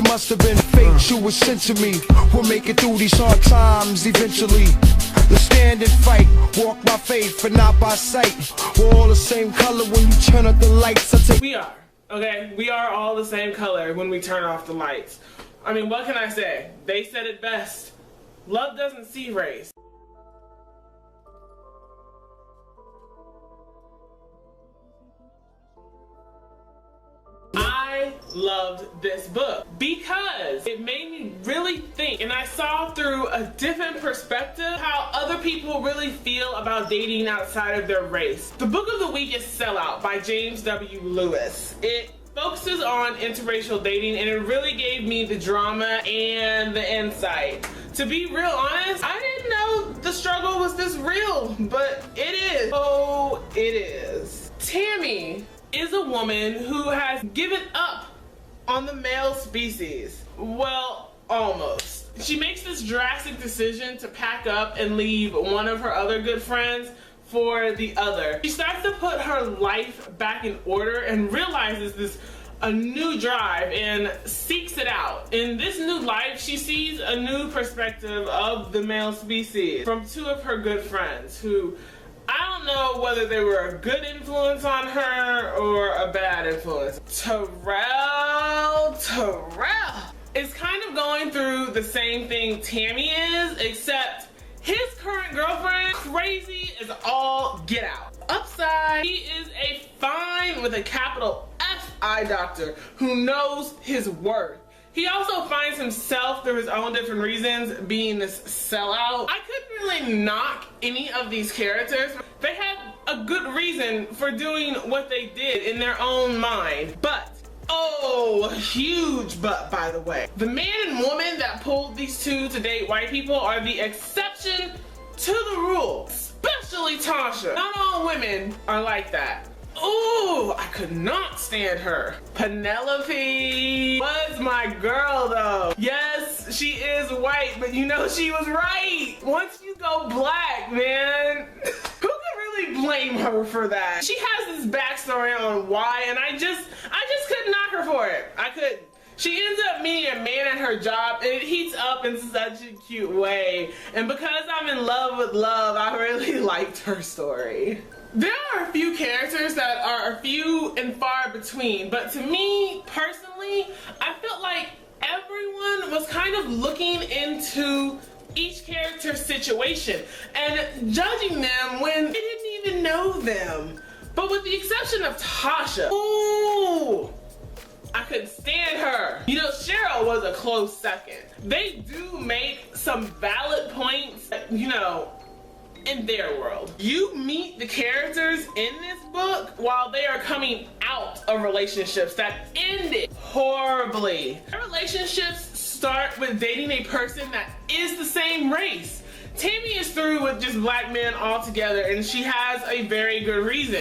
It must have been fate you were sent to me. We'll make it through these hard times eventually. Let's stand and fight, walk by faith and not by sight. We're all the same color when you turn up the lights. We are, okay? We are all the same color when we turn off the lights. I mean, what can I say? They said it best. Love doesn't see race. I loved this book because it made me really think, and I saw through a different perspective how other people really feel about dating outside of their race. The book of the week is Sellout by James W. Lewis. It focuses on interracial dating, and it really gave me the drama and the insight. To be real honest, I didn't know the struggle was this real, but it is. Oh, it is. Tammy is a woman who has given up on the male species. Well, almost. She makes this drastic decision to pack up and leave one of her other good friends for the other. She starts to put her life back in order and realizes a new drive and seeks it out. In this new life, she sees a new perspective of the male species from two of her good friends who, I don't know whether they were a good influence on her or a bad influence. Terrell is kind of going through the same thing Tammy is, except his current girlfriend, crazy as all get out. Upside, he is a fine with a capital F eye doctor who knows his worth. He also finds himself, through his own different reasons, being this sellout. I couldn't really knock any of these characters. They had a good reason for doing what they did in their own mind. But, oh, huge but, by the way. The man and woman that pulled these two to date white people are the exception to the rule. Especially Tasha. Not all women are like that. Ooh, I could not stand her. Penelope was my girl though. Yes, she is white, but you know she was right. Once you go black, man, who could really blame her for that? She has this backstory on why, and I just couldn't knock her for it. I couldn't. She ends up meeting a man at her job, and it heats up in such a cute way. And because I'm in love with love, I really liked her story. There are a few characters that are few and far between, but to me, personally, I felt like everyone was kind of looking into each character's situation and judging them when they didn't even know them. But with the exception of Tasha, ooh, I couldn't stand her. You know, Cheryl was a close second. They do make some valid points, you know, in their world. You meet the characters in this book while they are coming out of relationships that ended horribly. Their relationships start with dating a person that is the same race. Tammy is through with just black men altogether, and she has a very good reason.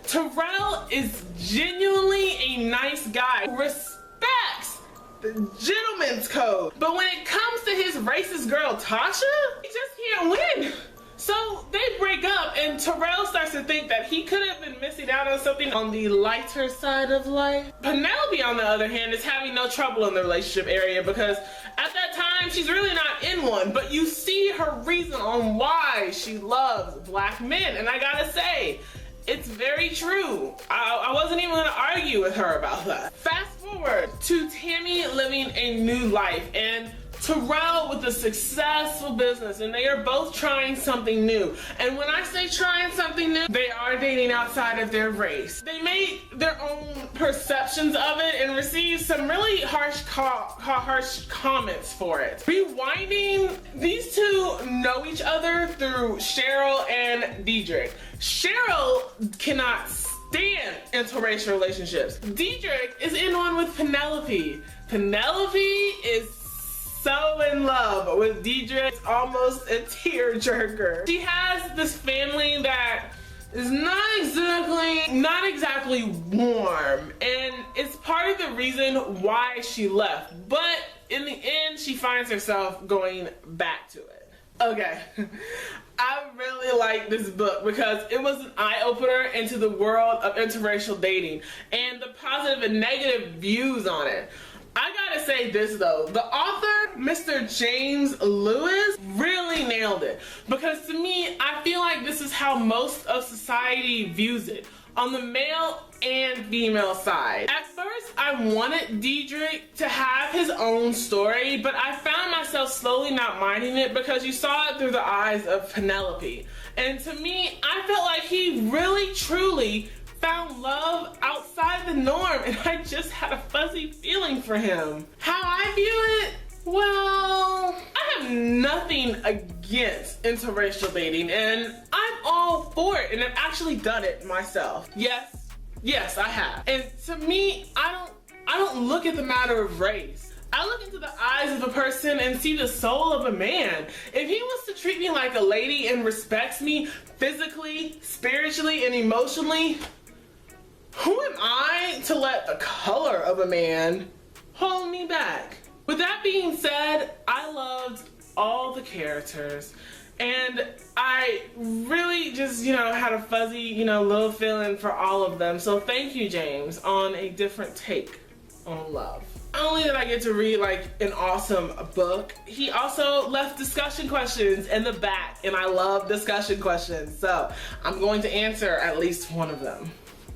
Terrell is genuinely a nice guy who respects the gentleman's code. But when it comes to his racist girl, Tasha, he just can't win. So they break up, and Terrell starts to think that he could have been missing out on something on the lighter side of life. Penelope, on the other hand, is having no trouble in the relationship area because at that time, she's really not in one, but you see her reason on why she loves black men, and I gotta say, it's very true. I wasn't even gonna argue with her about that. Fast forward to Tammy living a new life and Terrell with a successful business, and they are both trying something new. And when I say trying something new, they are dating outside of their race. They made their own perceptions of it and received some really harsh comments for it. Rewinding, these two know each other through Cheryl and Diedrich. Cheryl cannot stand interracial relationships. Diedrich is in one with Penelope. Penelope is so in love with Diedrich, it's almost a tearjerker. She has this family that is not exactly warm, and it's part of the reason why she left. But in the end, she finds herself going back to it. Okay. I really like this book because it was an eye-opener into the world of interracial dating and the positive and negative views on it. I gotta say this though, the author, Mr. James Lewis, really nailed it. Because to me, I feel like this is how most of society views it, on the male and female side. At first, I wanted Diedrich to have his own story, but I found myself slowly not minding it because you saw it through the eyes of Penelope. And to me, I felt like he really, truly found love outside the norm, and I just had a fuzzy feeling for him. How I view it? Well, I have nothing against interracial dating, and I'm all for it, and I've actually done it myself. Yes, I have. And to me, I don't look at the matter of race. I look into the eyes of a person and see the soul of a man. If he was to treat me like a lady and respects me physically, spiritually, and emotionally, who am I to let the color of a man hold me back? With that being said, I loved all the characters, and I really just, had a fuzzy, little feeling for all of them. So thank you, James, on a different take on love. Not only did I get to read like an awesome book, he also left discussion questions in the back, and I love discussion questions, so I'm going to answer at least one of them.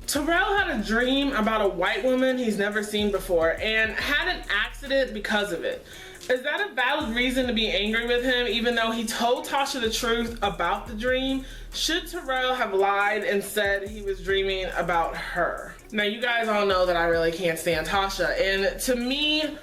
Terrell had a dream about a white woman he's never seen before and had an accident because of it. Is that a valid reason to be angry with him even though he told Tasha the truth about the dream? Should Terrell have lied and said he was dreaming about her? Now you guys all know that I really can't stand Tasha, and to me,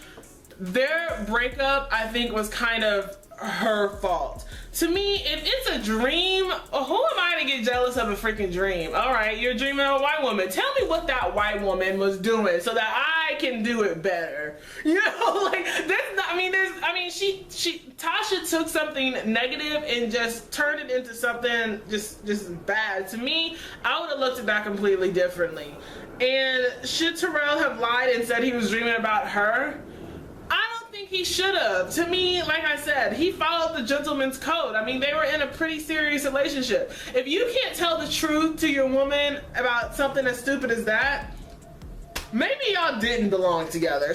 their breakup I think was kind of her fault. To me, if it's a dream, who am I to get jealous of a freaking dream? Alright, you're dreaming of a white woman. Tell me what that white woman was doing so that I can do it better. Tasha took something negative and just turned it into something just bad. To me, I would have looked at that completely differently. And should Terrell have lied and said he was dreaming about her? He should have. To me, like I said, he followed the gentleman's code. I mean, they were in a pretty serious relationship. If you can't tell the truth to your woman about something as stupid as that, maybe y'all didn't belong together.